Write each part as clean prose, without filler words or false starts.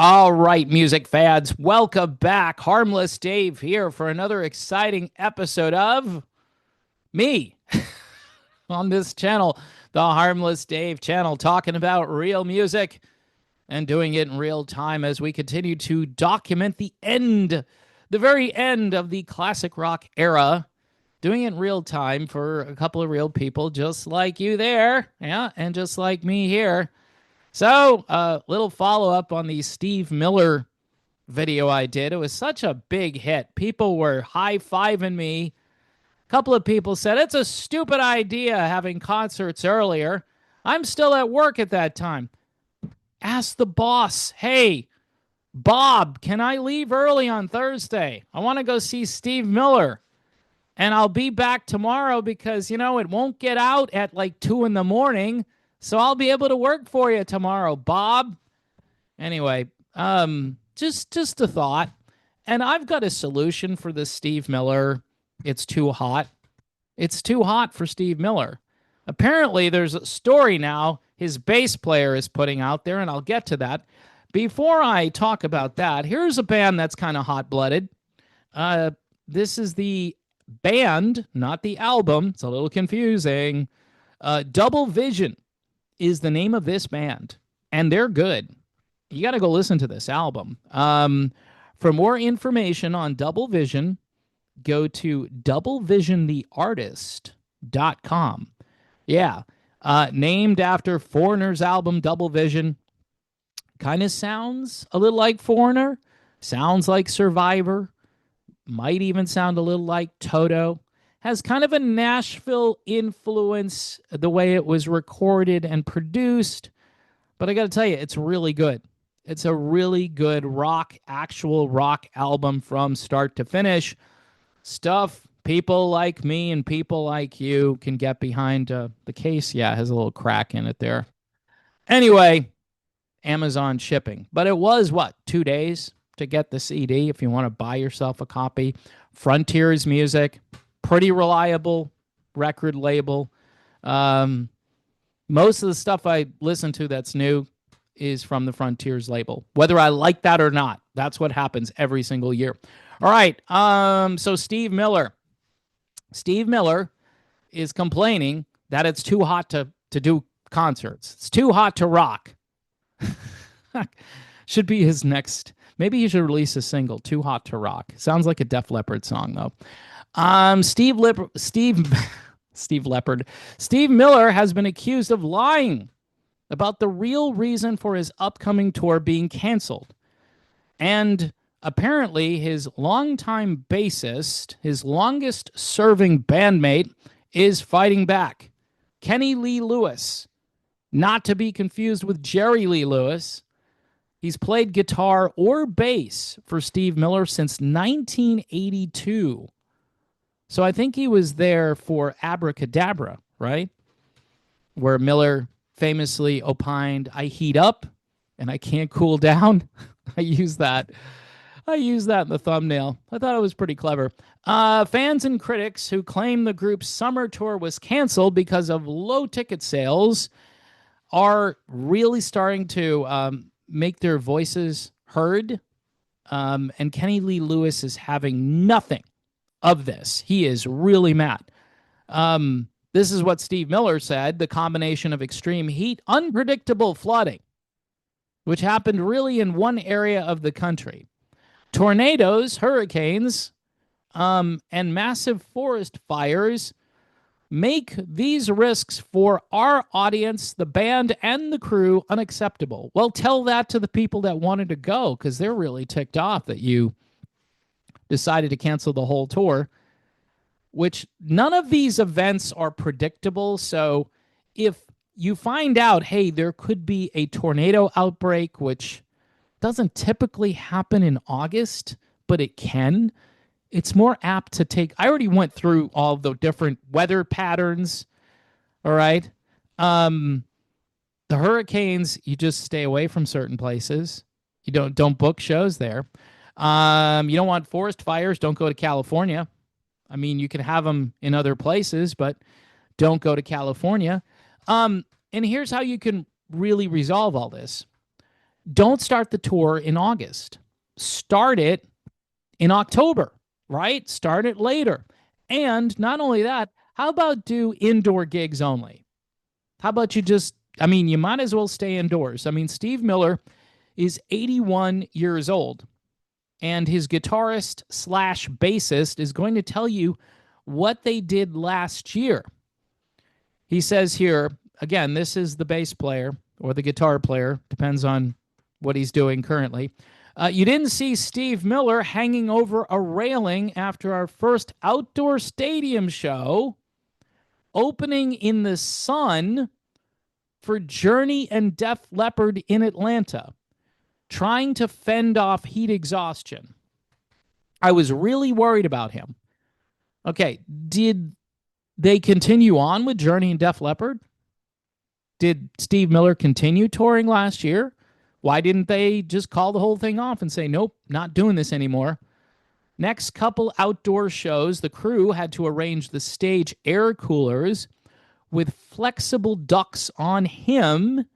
All right, music fans, welcome back. Harmless Dave here for another exciting episode of me on this channel, the Harmless Dave channel, talking about real music and doing it in real time as we continue to document the very end of the classic rock era, doing it in real time for a couple of real people just like you there, yeah, and just like me here. So, a little follow up on the Steve Miller video I did. It was such a big hit. People were high fiving me. A couple of people said it's a stupid idea having concerts earlier. I'm still at work at that time. Ask the boss, hey, Bob, can I leave early on Thursday? I want to go see Steve Miller. And I'll be back tomorrow because, it won't get out at like 2 in the morning. So I'll be able to work for you tomorrow, Bob. Anyway, just a thought. And I've got a solution for this Steve Miller. It's too hot. It's too hot for Steve Miller. Apparently, there's a story now his bass player is putting out there, and I'll get to that. Before I talk about that, here's a band that's kind of hot-blooded. This is the band, not the album. It's a little confusing. Double Vision is the name of this band, and they're good. You got to go listen to this album. For more information on Double Vision, go to doublevisiontheartist.com. Yeah, named after Foreigner's album Double Vision. Kind of sounds a little like Foreigner, sounds like Survivor, might even sound a little like Toto. Has kind of a Nashville influence, the way it was recorded and produced. But I got to tell you, it's really good. It's a really good actual rock album from start to finish. Stuff people like me and people like you can get behind. The case, yeah, has a little crack in it there. Anyway, Amazon shipping. But it was, 2 days to get the CD if you want to buy yourself a copy. Frontiers Music. Pretty reliable record label. Most of the stuff I listen to that's new is from the Frontiers label, whether I like that or not. That's what happens every single year. All right. So Steve Miller. Steve Miller is complaining that it's too hot to do concerts. It's too hot to rock. Should be his next. Maybe he should release a single, Too Hot to Rock. Sounds like a Def Leppard song, though. Steve Miller has been accused of lying about the real reason for his upcoming tour being canceled. And apparently his longtime bassist, his longest serving bandmate, is fighting back. Kenny Lee Lewis, not to be confused with Jerry Lee Lewis. He's played guitar or bass for Steve Miller since 1982. So I think he was there for Abracadabra, right? Where Miller famously opined, I heat up and I can't cool down. I use that in the thumbnail. I thought it was pretty clever. Fans and critics who claim the group's summer tour was canceled because of low ticket sales are really starting to make their voices heard. And Kenny Lee Lewis is having nothing of this. He is really mad. This is what Steve Miller said. The combination of extreme heat, unpredictable flooding, which happened really in one area of the country, tornadoes, hurricanes, and massive forest fires make these risks for our audience, the band, and the crew unacceptable. Well, tell that to the people that wanted to go, because they're really ticked off that you decided to cancel the whole tour, which none of these events are predictable. So if you find out, hey, there could be a tornado outbreak, which doesn't typically happen in August, but it can, it's more apt to take. I already went through all the different weather patterns. All right. The hurricanes, you just stay away from certain places. You don't book shows there. You don't want forest fires. Don't go to California. I mean, you can have them in other places, but don't go to California. And here's how you can really resolve all this. Don't start the tour in August. Start it in October, right? Start it later. And not only that, how about do indoor gigs only? How about you just, I mean, you might as well stay indoors. I mean, Steve Miller is 81 years old, and his guitarist slash bassist is going to tell you what they did last year. He says here, again, this is the bass player or the guitar player, depends on what he's doing currently. You didn't see Steve Miller hanging over a railing after our first outdoor stadium show, opening in the sun for Journey and Def Leppard in Atlanta, trying to fend off heat exhaustion. I was really worried about him. Okay, did they continue on with Journey and Def Leppard? Did Steve Miller continue touring last year? Why didn't they just call the whole thing off and say, nope, not doing this anymore? Next couple outdoor shows, the crew had to arrange the stage air coolers with flexible ducts on him,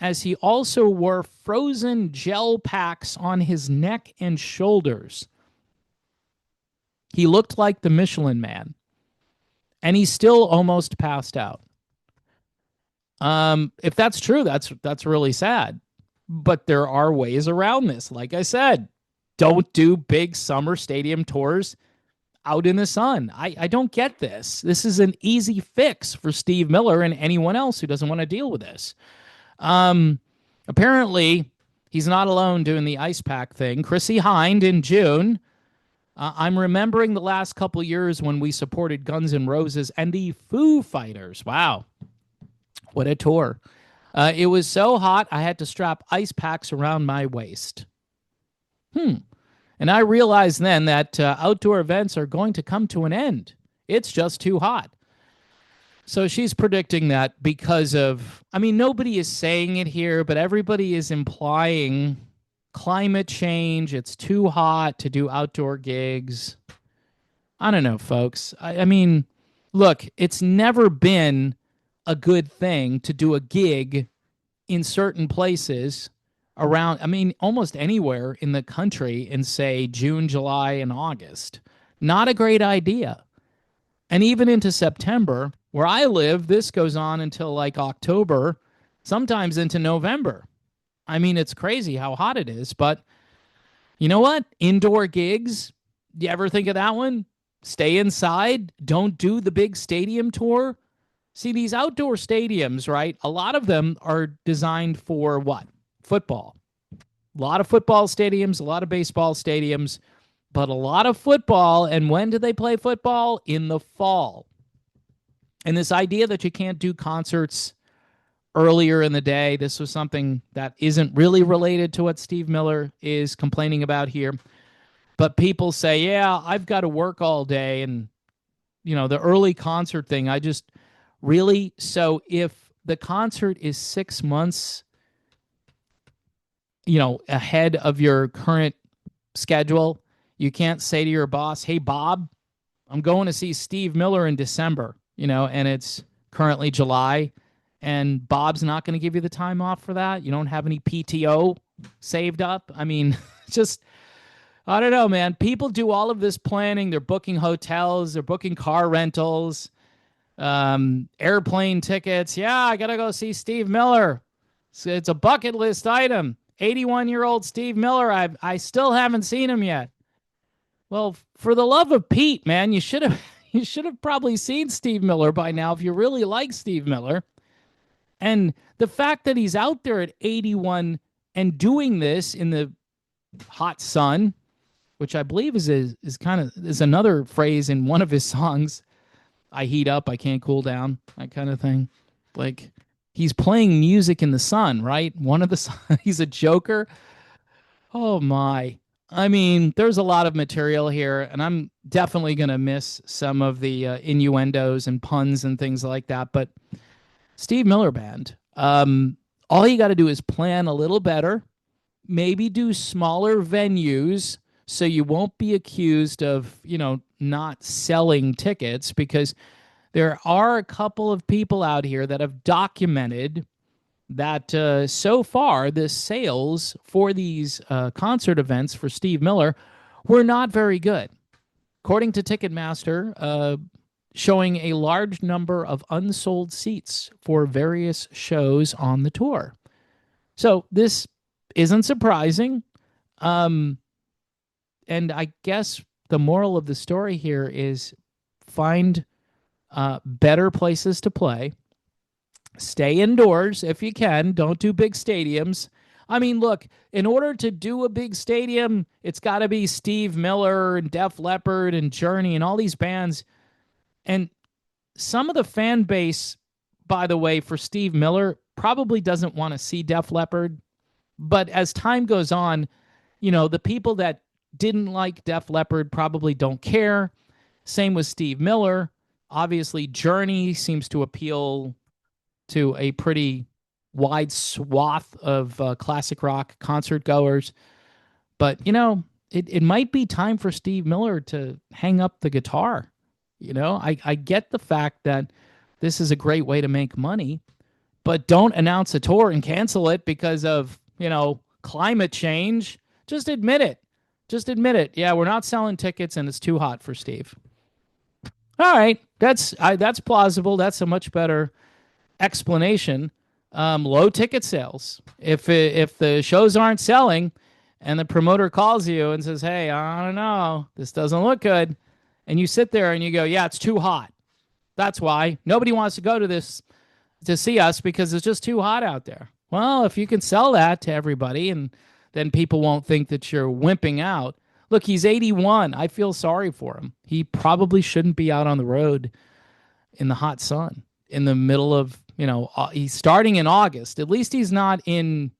as he also wore frozen gel packs on his neck and shoulders. He looked like the Michelin Man, and he still almost passed out. If that's true, that's really sad. But there are ways around this. Like I said, don't do big summer stadium tours out in the sun. I don't get this. This is an easy fix for Steve Miller and anyone else who doesn't want to deal with this. Apparently, he's not alone doing the ice pack thing. Chrissy Hind in June. I'm remembering the last couple years when we supported Guns N' Roses and the Foo Fighters. Wow. What a tour. It was so hot, I had to strap ice packs around my waist. And I realized then that outdoor events are going to come to an end. It's just too hot. So she's predicting that because of, I mean, nobody is saying it here, but everybody is implying climate change. It's too hot to do outdoor gigs. I don't know, folks. I mean, look, it's never been a good thing to do a gig in certain places around, I mean, almost anywhere in the country in, say, June, July, and August. Not a great idea. And even into September, where I live, this goes on until like October, sometimes into November. I mean, it's crazy how hot it is, but you know what? Indoor gigs, you ever think of that one? Stay inside. Don't do the big stadium tour. See, these outdoor stadiums, right? A lot of them are designed for what? Football. A lot of football stadiums, a lot of baseball stadiums, but a lot of football. And when do they play football? In the fall. And this idea that you can't do concerts earlier in the day, this was something that isn't really related to what Steve Miller is complaining about here. But people say, yeah, I've got to work all day. And, you know, the early concert thing, I just really, so if the concert is 6 months, you know, ahead of your current schedule, you can't say to your boss, hey, Bob, I'm going to see Steve Miller in December, you know, and it's currently July, and Bob's not going to give you the time off for that. You don't have any PTO saved up. I mean, just, I don't know, man. People do all of this planning. They're booking hotels. They're booking car rentals, airplane tickets. Yeah, I got to go see Steve Miller. It's a bucket list item. 81-year-old Steve Miller. I still haven't seen him yet. Well, for the love of Pete, man, you should have probably seen Steve Miller by now if you really like Steve Miller. And the fact that he's out there at 81 and doing this in the hot sun, which I believe is another phrase in one of his songs. I heat up, I can't cool down, that kind of thing. Like, he's playing music in the sun, right? He's a joker. Oh my. I mean, there's a lot of material here, and I'm definitely going to miss some of the innuendos and puns and things like that. But Steve Miller Band, all you got to do is plan a little better, maybe do smaller venues so you won't be accused of, you know, not selling tickets, because there are a couple of people out here that have documented that so far the sales for these concert events for Steve Miller were not very good. According to Ticketmaster, showing a large number of unsold seats for various shows on the tour. So this isn't surprising. Um, and I guess the moral of the story here is find better places to play. Stay indoors if you can. Don't do big stadiums. I mean, look, in order to do a big stadium, it's got to be Steve Miller and Def Leppard and Journey and all these bands. And some of the fan base, by the way, for Steve Miller probably doesn't want to see Def Leppard. But as time goes on, the people that didn't like Def Leppard probably don't care. Same with Steve Miller. Obviously, Journey seems to appeal to a pretty wide swath of classic rock concert goers. But, it might be time for Steve Miller to hang up the guitar. I get the fact that this is a great way to make money, but don't announce a tour and cancel it because of, climate change. Just admit it. Just admit it. Yeah, we're not selling tickets and it's too hot for Steve. All right, that's plausible. That's a much better explanation. Low ticket sales. If the shows aren't selling, and the promoter calls you and says, "Hey, I don't know, this doesn't look good," and you sit there and you go, "Yeah, it's too hot. That's why nobody wants to go to see us because it's just too hot out there." Well, if you can sell that to everybody, and then people won't think that you're wimping out. Look, he's 81. I feel sorry for him. He probably shouldn't be out on the road in the hot sun in the middle of, he's starting in August. At least he's not in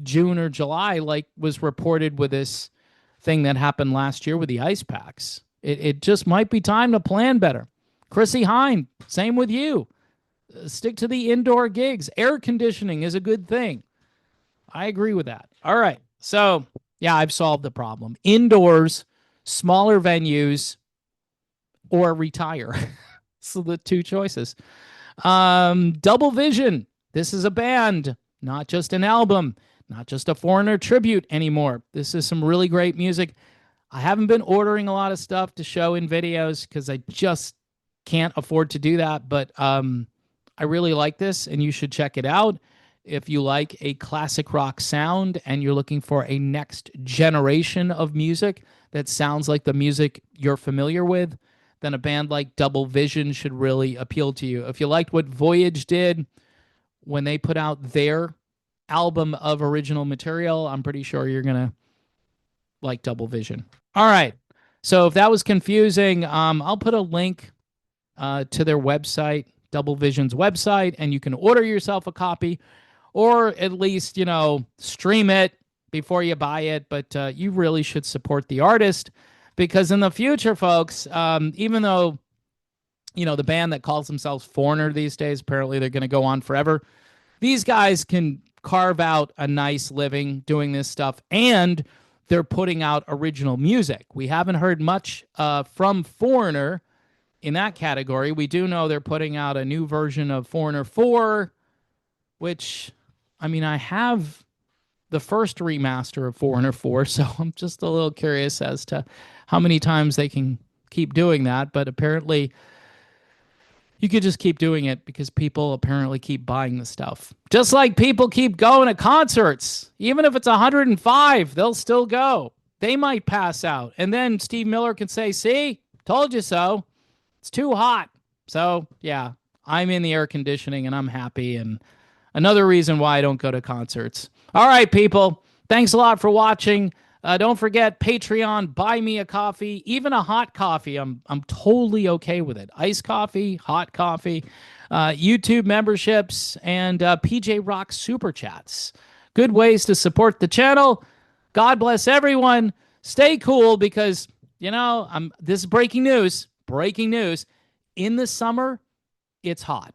June or July like was reported with this thing that happened last year with the ice packs. It just might be time to plan better. Chrissy Hine, same with you. Stick to the indoor gigs. Air conditioning is a good thing. I agree with that. All right. So, yeah, I've solved the problem. Indoors, smaller venues, or retire. So the two choices. Double Vision. This is a band, not just an album, not just a Foreigner tribute anymore. This is some really great music. I haven't been ordering a lot of stuff to show in videos because I just can't afford to do that. But I really like this, and you should check it out. If you like a classic rock sound and you're looking for a next generation of music that sounds like the music you're familiar with, then a band like Double Vision should really appeal to you. If you liked what Voyage did when they put out their album of original material, I'm pretty sure you're going to like Double Vision. All right. So if that was confusing, I'll put a link to their website, Double Vision's website, and you can order yourself a copy or at least, stream it before you buy it. But you really should support the artist because in the future, folks, even though, the band that calls themselves Foreigner these days, apparently they're going to go on forever. These guys can carve out a nice living doing this stuff, and they're putting out original music. We haven't heard much from Foreigner in that category. We do know they're putting out a new version of Foreigner 4, which, I have the first remaster of Foreigner 4, so I'm just a little curious as to how many times they can keep doing that. But apparently, you could just keep doing it because people apparently keep buying the stuff. Just like people keep going to concerts. Even if it's 105, they'll still go. They might pass out. And then Steve Miller can say, "See, told you so. It's too hot." So, yeah, I'm in the air conditioning and I'm happy. And another reason why I don't go to concerts. All right, people. Thanks a lot for watching. Don't forget Patreon, buy me a coffee, even a hot coffee. I'm totally okay with it. Iced coffee, hot coffee, YouTube memberships, and PJ Rock super chats. Good ways to support the channel. God bless everyone. Stay cool because, this is breaking news. Breaking news. In the summer, it's hot.